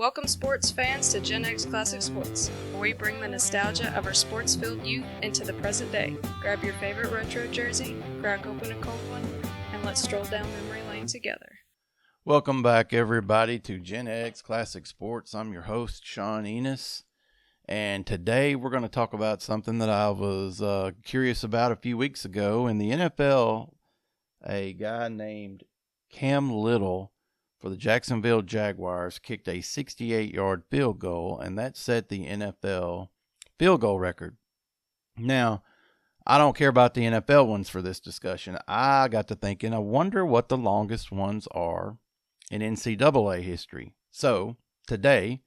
Welcome sports fans to GenX Classic Sports, where we bring the nostalgia of our sports-filled youth into the present day. Grab your favorite retro jersey, crack open a cold one, and let's stroll down memory lane together. Welcome back, everybody, to GenX Classic Sports. I'm your host, Sean Enos, and today we're going to talk about something that I was curious about a few weeks ago. In the NFL, a guy named Cam Little for the Jacksonville Jaguars kicked a 68-yard field goal, and that set the NFL field goal record. Now, I don't care about the NFL ones for this discussion. I got to thinking, I wonder what the longest ones are in NCAA history. So, today,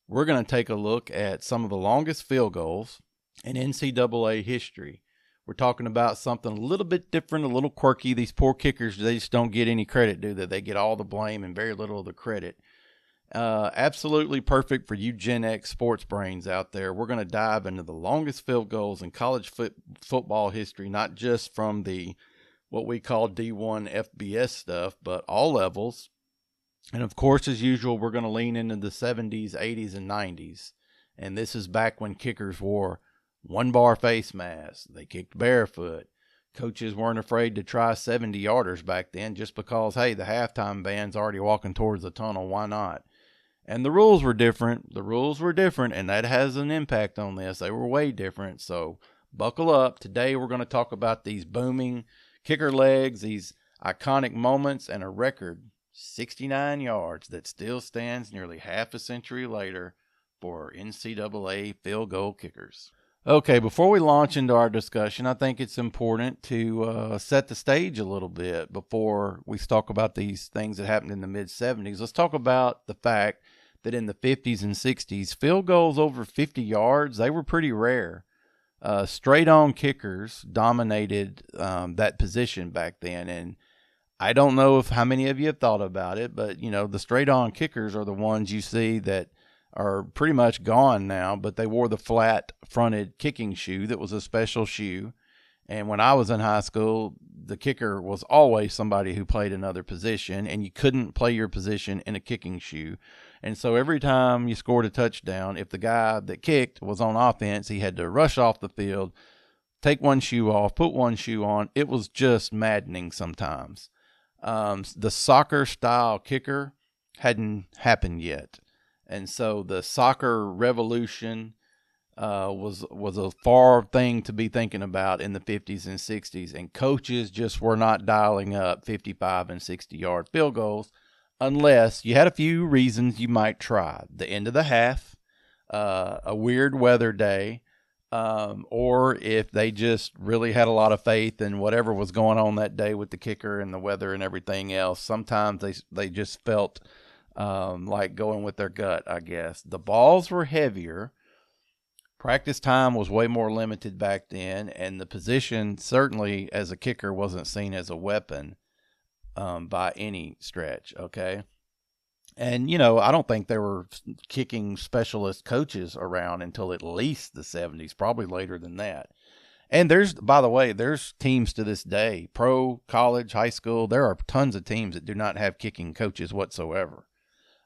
we're going to take a look at some of the longest field goals in NCAA history. We're talking about something a little bit different, a little quirky. These poor kickers, they just don't get any credit, do they? They get all the blame and very little of the credit. Absolutely perfect for you Gen X sports brains out there. We're going to dive into the longest field goals in college football history, not just from the what we call D1 FBS stuff, but all levels. And of course, as usual, we're going to lean into the 70s, 80s, and 90s. And this is back when kickers wore one-bar face masks. They kicked barefoot. Coaches weren't afraid to try 70-yarders back then just because, hey, the halftime band's already walking towards the tunnel. Why not? And the rules were different. And that has an impact on this. They were way different. So buckle up. Today we're going to talk about these booming kicker legs, these iconic moments, and a record 69 yards that still stands nearly half a century later for NCAA field goal kickers. Okay, before we launch into our discussion, I think it's important to set the stage a little bit before we talk about these things that happened in the mid-70s. Let's talk about the fact that in the 50s and 60s, field goals over 50 yards, they were pretty rare. Straight-on kickers dominated that position back then, and I don't know how many of you have thought about it, but, you know, the straight-on kickers are the ones you see that are pretty much gone now, but they wore the flat-fronted kicking shoe that was a special shoe. And when I was in high school, the kicker was always somebody who played another position, and you couldn't play your position in a kicking shoe. And so every time you scored a touchdown, if the guy that kicked was on offense, he had to rush off the field, take one shoe off, put one shoe on. It was just maddening sometimes. The soccer-style kicker hadn't happened yet. And so the soccer revolution was a far thing to be thinking about in the 50s and 60s. And coaches just were not dialing up 55 and 60-yard field goals unless you had a few reasons you might try. The end of the half, a weird weather day, or if they just really had a lot of faith in whatever was going on that day with the kicker and the weather and everything else. Sometimes they just felt like going with their gut, I guess. The balls were heavier. Practice time was way more limited back then, and the position certainly as a kicker wasn't seen as a weapon by any stretch, okay? And, you know, I don't think there were kicking specialist coaches around until at least the 70s, probably later than that. And by the way, there's teams to this day, pro, college, high school, there are tons of teams that do not have kicking coaches whatsoever.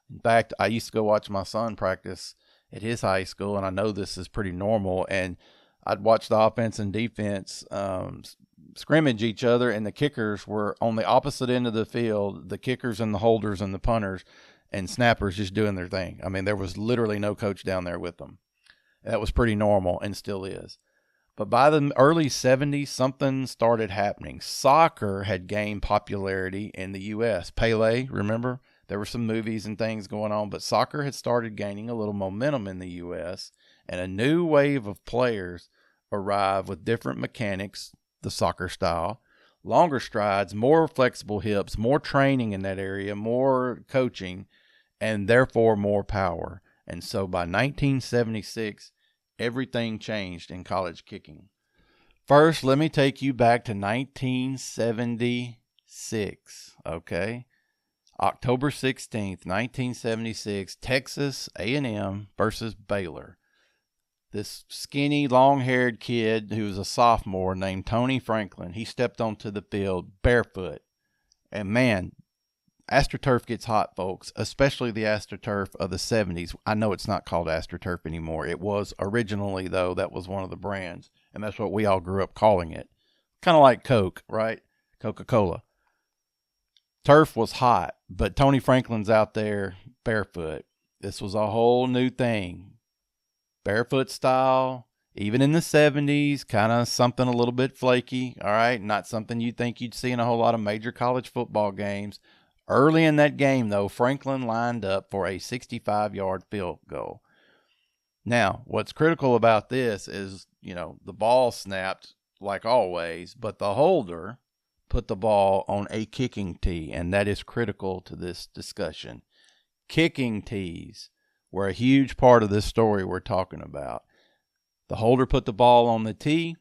In fact, I used to go watch my son practice at his high school, and I know this is pretty normal, and I'd watch the offense and defense scrimmage each other, and the kickers were on the opposite end of the field, the kickers and the holders and the punters and snappers just doing their thing. I mean, there was literally no coach down there with them. That was pretty normal and still is. But by the early 70s, something started happening. Soccer had gained popularity in the U.S. Pele, remember? There were some movies and things going on, but soccer had started gaining a little momentum in the U.S., and a new wave of players arrived with different mechanics, the soccer style, longer strides, more flexible hips, more training in that area, more coaching, and therefore more power. And so by 1976, everything changed in college kicking. First, let me take you back to 1976, okay? October 16th, 1976, Texas A&M versus Baylor. This skinny, long-haired kid who was a sophomore named Tony Franklin, he stepped onto the field barefoot. And man, AstroTurf gets hot, folks, especially the AstroTurf of the 70s. I know it's not called AstroTurf anymore. It was originally, though. That was one of the brands, and that's what we all grew up calling it. Kind of like Coke, right? Coca-Cola. Turf was hot, but Tony Franklin's out there barefoot. This was a whole new thing. Barefoot style, even in the 70s, kind of something a little bit flaky, all right? Not something you'd think you'd see in a whole lot of major college football games. Early in that game, though, Franklin lined up for a 65-yard field goal. Now, what's critical about this is, the ball snapped like always, but the holder put the ball on a kicking tee, and that is critical to this discussion. Kicking tees were a huge part of this story we're talking about. The holder put the ball on the tee,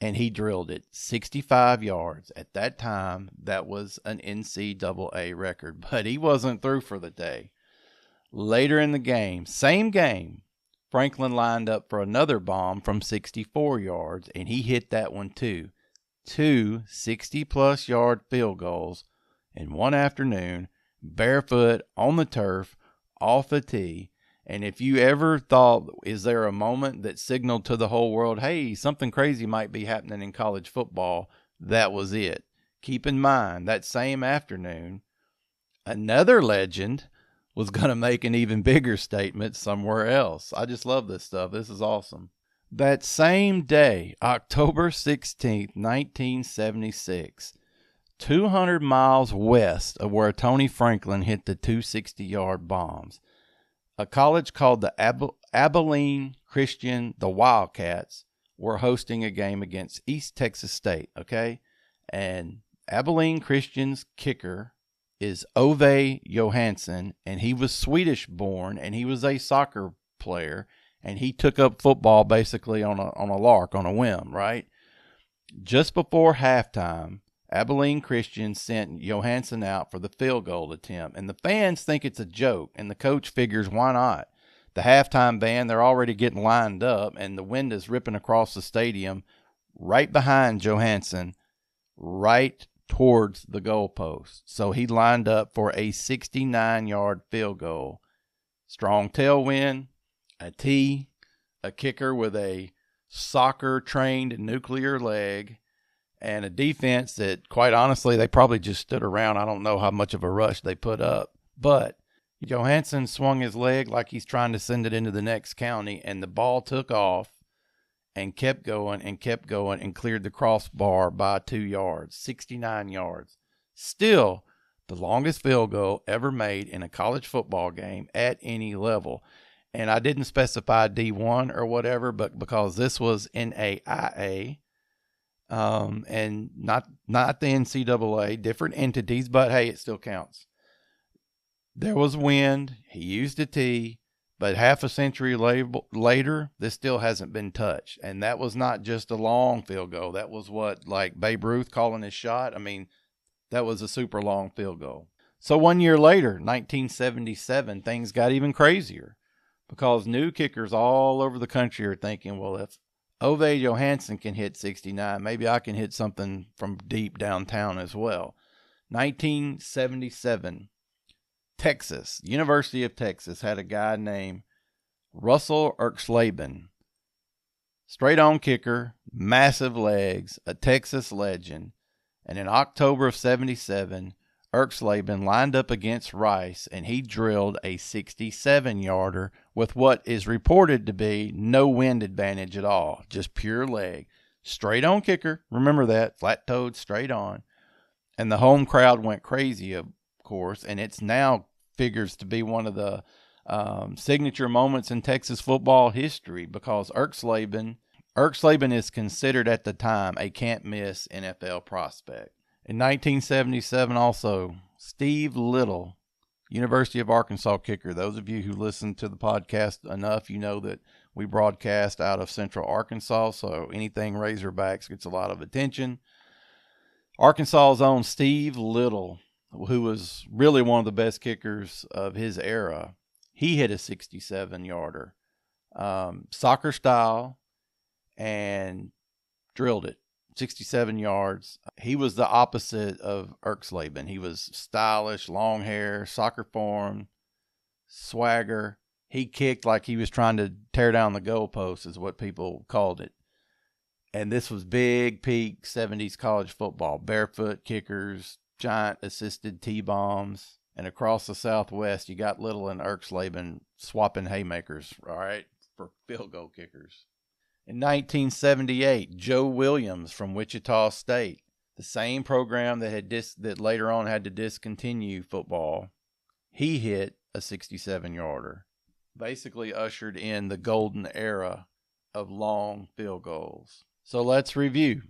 and he drilled it 65 yards. At that time, that was an NCAA record, but he wasn't through for the day. Later in the game, same game, Franklin lined up for another bomb from 64 yards, and he hit that one too. 2 60-plus yard field goals in one afternoon, barefoot on the turf, off the tee. And if you ever thought, is there a moment that signaled to the whole world, hey, something crazy might be happening in college football, that was it. Keep in mind, that same afternoon, another legend was going to make an even bigger statement somewhere else. I just love this stuff. This is awesome. That same day, October 16th, 1976, 200 miles west of where Tony Franklin hit the 260-yard bombs, a college called the Abilene Christian, the Wildcats, were hosting a game against East Texas State, okay? And Abilene Christian's kicker is Ove Johansson, and he was Swedish-born, and he was a soccer player, and he took up football basically on a lark, on a whim, right? Just before halftime, Abilene Christian sent Johansson out for the field goal attempt, and the fans think it's a joke, and the coach figures, why not? The halftime band, they're already getting lined up, and the wind is ripping across the stadium right behind Johansson, right towards the goalpost. So he lined up for a 69-yard field goal. Strong tailwind, a tee, a kicker with a soccer-trained nuclear leg, and a defense that, quite honestly, they probably just stood around. I don't know how much of a rush they put up. But Johansson swung his leg like he's trying to send it into the next county, and the ball took off and kept going and cleared the crossbar by 2 yards, 69 yards. Still, the longest field goal ever made in a college football game at any level. And I didn't specify D1 or whatever, but because this was NAIA, and not the NCAA, different entities, but hey, it still counts. There was wind. He used a tee, but half a century later, this still hasn't been touched. And that was not just a long field goal. That was like Babe Ruth calling his shot. I mean, that was a super long field goal. So 1 year later, 1977, things got even crazier because new kickers all over the country are thinking, well, if Ove Johansson can hit 69, maybe I can hit something from deep downtown as well. 1977, Texas, University of Texas, had a guy named Russell Erxleben. Straight-on kicker, massive legs, a Texas legend. And in October of 77, Erxleben lined up against Rice, and he drilled a 67-yarder with what is reported to be no wind advantage at all, just pure leg. Straight-on kicker, remember that, flat-toed, straight on. And the home crowd went crazy, of course, and it's now figures to be one of the signature moments in Texas football history because Erxleben is considered at the time a can't-miss NFL prospect. In 1977 also, Steve Little, University of Arkansas kicker. Those of you who listen to the podcast enough, you know that we broadcast out of Central Arkansas, so anything Razorbacks gets a lot of attention. Arkansas's own Steve Little, who was really one of the best kickers of his era, he hit a 67-yarder, soccer style, and drilled it. 67 yards. He was the opposite of Erxleben. He was stylish, long hair, soccer form, swagger. He kicked like he was trying to tear down the goalpost, is what people called it. And this was big peak 70s college football. Barefoot kickers, giant assisted T-bombs. And across the Southwest, you got Little and Erxleben swapping haymakers, all right, for field goal kickers. In 1978, Joe Williams from Wichita State, the same program that later on had to discontinue football, he hit a 67-yarder. Basically ushered in the golden era of long field goals. So let's review.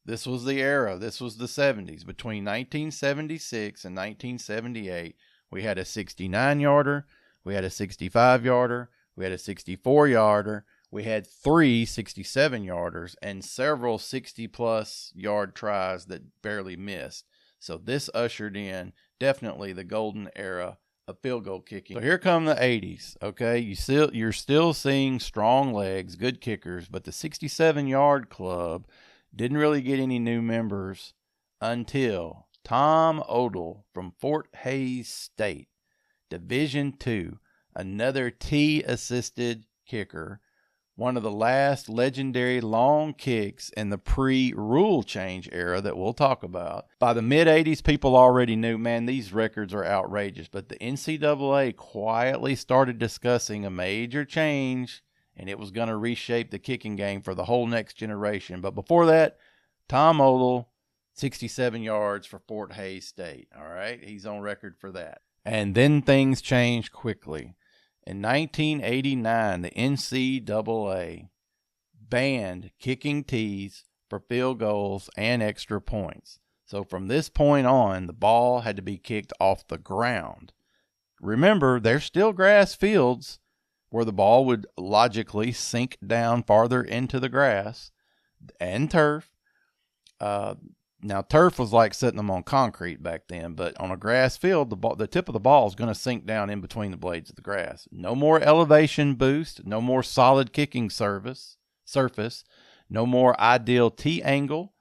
This was the era. This was the 70s. Between 1976 and 1978, we had a 69-yarder, we had a 65-yarder, we had a 64-yarder, we had 3 67-yarders, and several 60-plus yard tries that barely missed. So this ushered in definitely the golden era of field goal kicking. So here come the 80s, okay? You're still seeing strong legs, good kickers, but the 67-yard club didn't really get any new members until Tom Odell from Fort Hays State, Division II, another T-assisted kicker, one of the last legendary long kicks in the pre-rule change era that we'll talk about. By the mid-80s, people already knew, man, these records are outrageous. But the NCAA quietly started discussing a major change, and it was going to reshape the kicking game for the whole next generation. But before that, Tom Odell, 67 yards for Fort Hays State. All right, he's on record for that. And then things changed quickly. In 1989, the NCAA banned kicking tees for field goals and extra points. So from this point on, the ball had to be kicked off the ground. Remember, there's still grass fields where the ball would logically sink down farther into the grass, and turf. Now, turf was like setting them on concrete back then, but on a grass field, the tip of the ball is going to sink down in between the blades of the grass. No more elevation boost, no more solid kicking surface, no more ideal tee angle.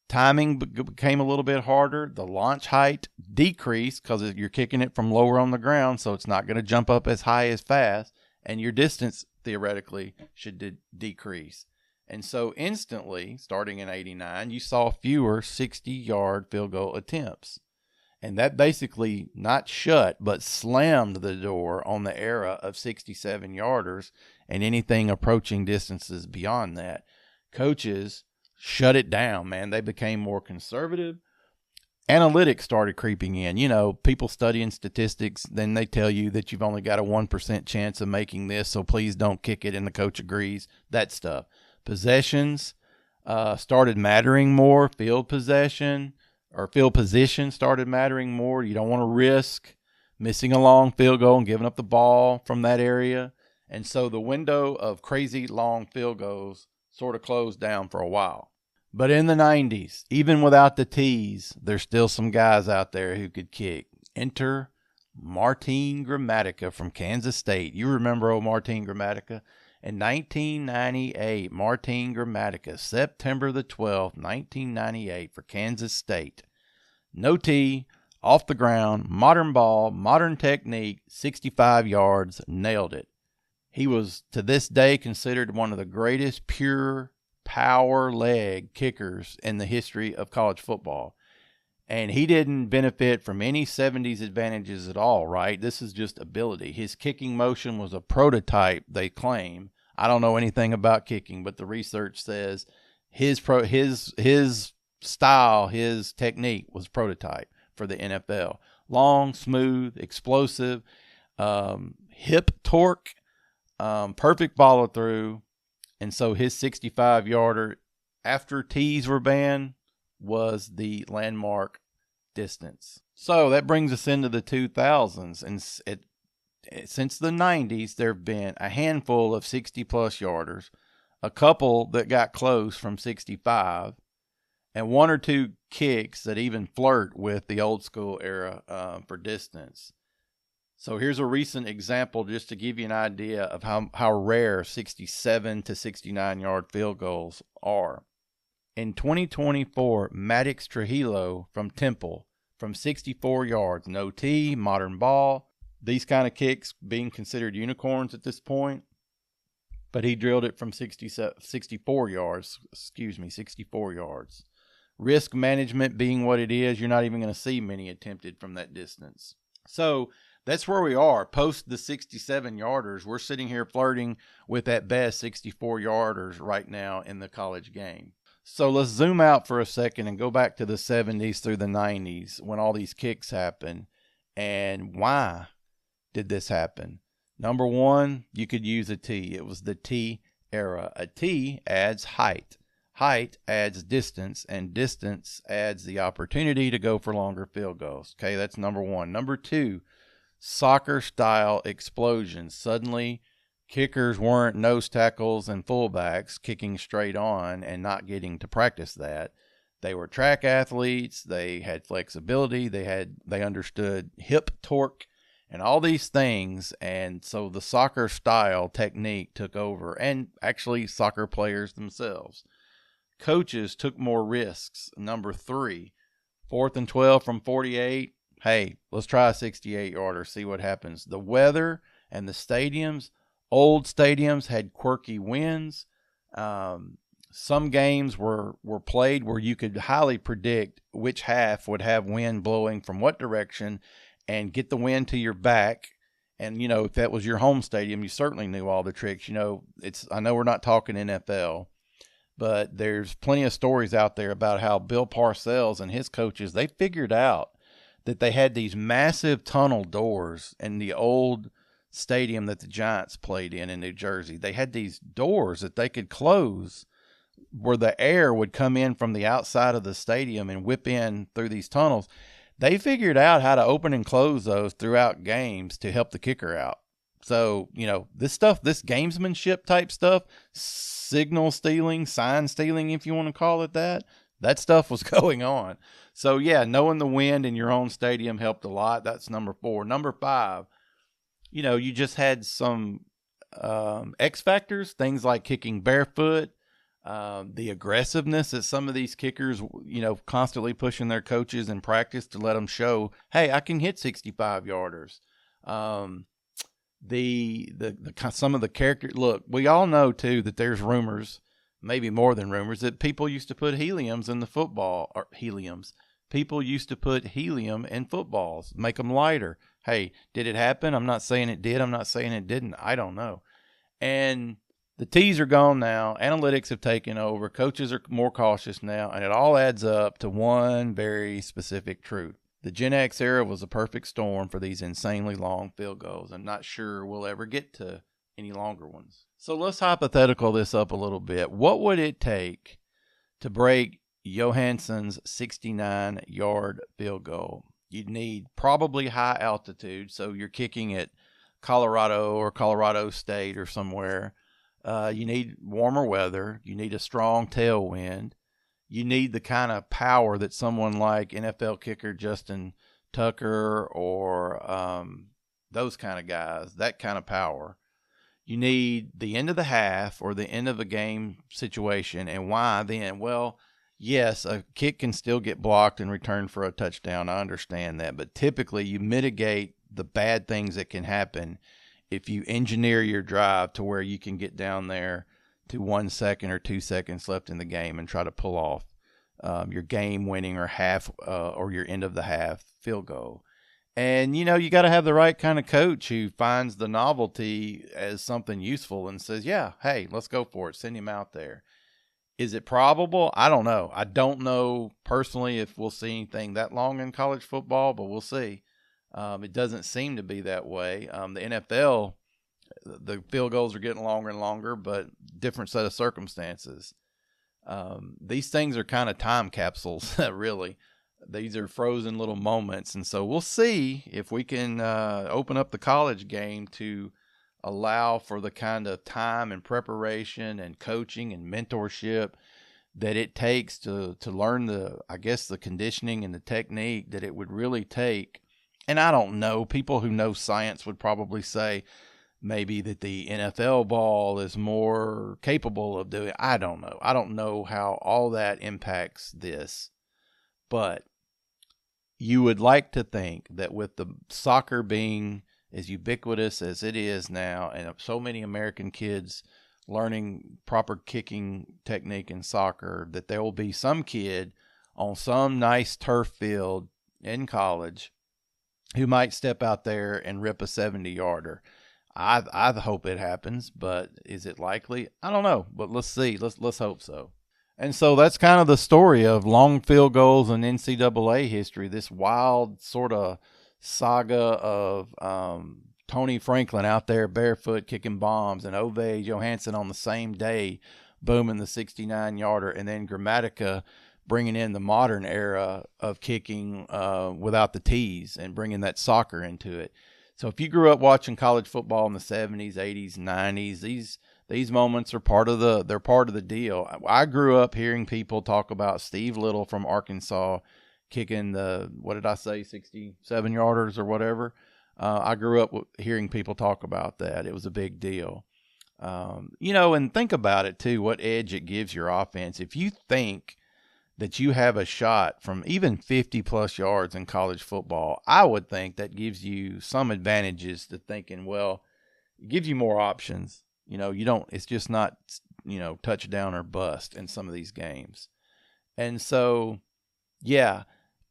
Timing became a little bit harder. The launch height decreased because you're kicking it from lower on the ground, so it's not going to jump up as high as fast, and your distance, theoretically, should decrease. And so instantly, starting in 89, you saw fewer 60-yard field goal attempts. And that basically not shut, but slammed the door on the era of 67-yarders and anything approaching distances beyond that. Coaches shut it down, man. They became more conservative. Analytics started creeping in. You know, people studying statistics, then they tell you that you've only got a 1% chance of making this, so please don't kick it, and the coach agrees. That stuff. Possessions started mattering more. Field position started mattering more. You don't want to risk missing a long field goal and giving up the ball from that area. And so the window of crazy long field goals sort of closed down for a while. But in the 90s, even without the tees, there's still some guys out there who could kick. Enter Martin Gramatica from Kansas State. You remember old Martin Gramatica? In 1998, Martin Gramatica, September the 12th, 1998, for Kansas State. No tee, off the ground, modern ball, modern technique, 65 yards, nailed it. He was, to this day, considered one of the greatest pure power leg kickers in the history of college football. And he didn't benefit from any 70s advantages at all, right? This is just ability. His kicking motion was a prototype, they claim. I don't know anything about kicking, but the research says his style, his technique was prototype for the NFL. Long, smooth, explosive, hip torque, perfect follow through. And so his 65-yarder, after tees were banned, was the landmark distance. So that brings us into the 2000s. And since the 90s, there have been a handful of 60-plus yarders, a couple that got close from 65, and one or two kicks that even flirt with the old school era for distance. So here's a recent example just to give you an idea of how rare 67 to 69-yard field goals are. In 2024, Maddox Trujillo from Temple from 64 yards, no tee, modern ball. These kind of kicks being considered unicorns at this point. But he drilled it from 64 yards. 64 yards. Risk management being what it is, you're not even going to see many attempted from that distance. So that's where we are. Post the 67-yarders, we're sitting here flirting with at best 64-yarders right now in the college game. So let's zoom out for a second and go back to the 70s through the 90s when all these kicks happened. And why did this happen? Number one, you could use a tee. It was the tee era. A tee adds height. Height adds distance, and distance adds the opportunity to go for longer field goals. Okay, that's number one. Number two, soccer-style explosions. Suddenly, kickers weren't nose tackles and fullbacks kicking straight on and not getting to practice that. They were track athletes. They had flexibility. They understood hip torque and all these things. And so the soccer style technique took over, and actually soccer players themselves. Coaches took more risks. Number three, 4th and 12 from 48. Hey, let's try a 68-yarder, see what happens. The weather and the stadiums, old stadiums had quirky winds. Some games were played where you could highly predict which half would have wind blowing from what direction and get the wind to your back. And, if that was your home stadium, you certainly knew all the tricks. I know we're not talking NFL, but there's plenty of stories out there about how Bill Parcells and his coaches, they figured out that they had these massive tunnel doors in the old stadium that the Giants played in New Jersey. They had these doors that they could close where the air would come in from the outside of the stadium and whip in through these tunnels. They figured out how to open and close those throughout games to help the kicker out. So, this stuff, this gamesmanship type stuff, signal stealing, sign stealing, if you want to call it that stuff was going on. So, yeah, knowing the wind in your own stadium helped a lot. That's number four. Number five, you just had some X factors, things like kicking barefoot, the aggressiveness that some of these kickers, constantly pushing their coaches in practice to let them show, hey, I can hit 65-yarders. Some of the character, look, we all know too that there's rumors, maybe more than rumors, that people used to put heliums in the football, or heliums. People used to put helium in footballs, make them lighter. Hey, did it happen? I'm not saying it did. I'm not saying it didn't. I don't know. And the T's are gone now. Analytics have taken over. Coaches are more cautious now. And it all adds up to one very specific truth. The Gen X era was a perfect storm for these insanely long field goals. I'm not sure we'll ever get to any longer ones. So let's hypothetical this up a little bit. What would it take to break Johansson's 69-yard field goal? You'd need probably high altitude, so you're kicking at Colorado or Colorado State or somewhere. You need warmer weather. You need a strong tailwind. You need the kind of power that someone like NFL kicker Justin Tucker or those kind of guys, that kind of power. You need the end of the half or the end of a game situation. And why then? Well, yes, a kick can still get blocked and returned for a touchdown. I understand that. But typically you mitigate the bad things that can happen if you engineer your drive to where you can get down there to 1 second or 2 seconds left in the game and try to pull off your game winning or half or your end of the half field goal. And, you got to have the right kind of coach who finds the novelty as something useful and says, yeah, hey, let's go for it. Send him out there. Is it probable? I don't know. I don't know personally if we'll see anything that long in college football, but we'll see. It doesn't seem to be that way. The NFL, the field goals are getting longer and longer, but different set of circumstances. These things are kind of time capsules, really. These are frozen little moments. And so we'll see if we can open up the college game to allow for the kind of time and preparation and coaching and mentorship that it takes to learn the conditioning and the technique that it would really take. And I don't know, people who know science would probably say maybe that the NFL ball is more capable of doing. I don't know. I don't know how all that impacts this, but you would like to think that with the soccer being as ubiquitous as it is now, and so many American kids learning proper kicking technique in soccer, that there will be some kid on some nice turf field in college who might step out there and rip a 70-yarder. I hope it happens, but is it likely? I don't know, but let's see. Let's hope so. And so that's kind of the story of long field goals in NCAA history, this wild sort of saga of Tony Franklin out there barefoot kicking bombs, and Ove Johansson on the same day booming the 69-yarder, and then Grammatica bringing in the modern era of kicking without the tees and bringing that soccer into it. So if you grew up watching college football in the 70s, 80s, 90s, these moments are part of the deal. I grew up hearing people talk about Steve Little from Arkansas kicking the, what did I say, 67-yarders or whatever. I grew up hearing people talk about that. It was a big deal. And think about it too, what edge it gives your offense. If you think that you have a shot from even 50 plus yards in college football, I would think that gives you some advantages to thinking, well, it gives you more options. It's just not, touchdown or bust in some of these games. And so, yeah,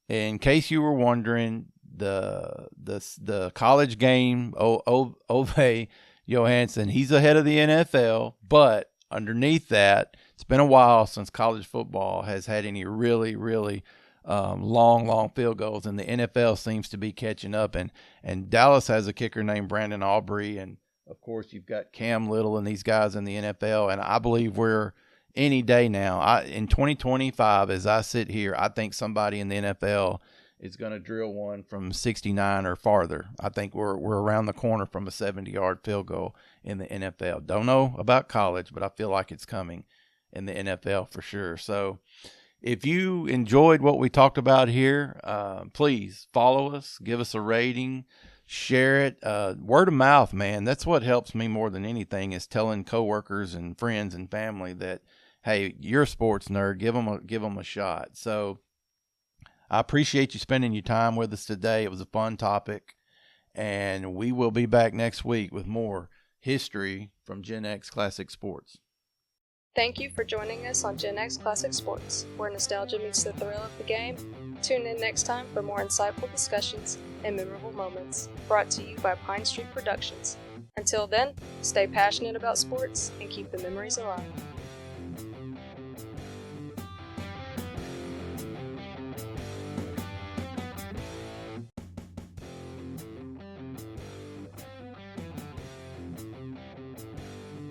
in case you were wondering, the college game, Ove Johansson, he's ahead of the NFL, but underneath that, it's been a while since college football has had any really, really long field goals, and the NFL seems to be catching up. And Dallas has a kicker named Brandon Aubrey, and of course you've got Cam Little and these guys in the NFL. And I believe we're any day now. In 2025, as I sit here, I think somebody in the NFL is going to drill one from 69 or farther. I think we're around the corner from a 70-yard field goal in the NFL. Don't know about college, but I feel like it's coming in the NFL for sure. So if you enjoyed what we talked about here, please follow us, give us a rating, share it. Word of mouth, man. That's what helps me more than anything, is telling coworkers and friends and family that, hey, you're a sports nerd. Give them a shot. So I appreciate you spending your time with us today. It was a fun topic, and we will be back next week with more history from GenX Classic Sports. Thank you for joining us on GenX Classic Sports, where nostalgia meets the thrill of the game. Tune in next time for more insightful discussions and memorable moments, brought to you by Pine Street Productions. Until then, stay passionate about sports and keep the memories alive.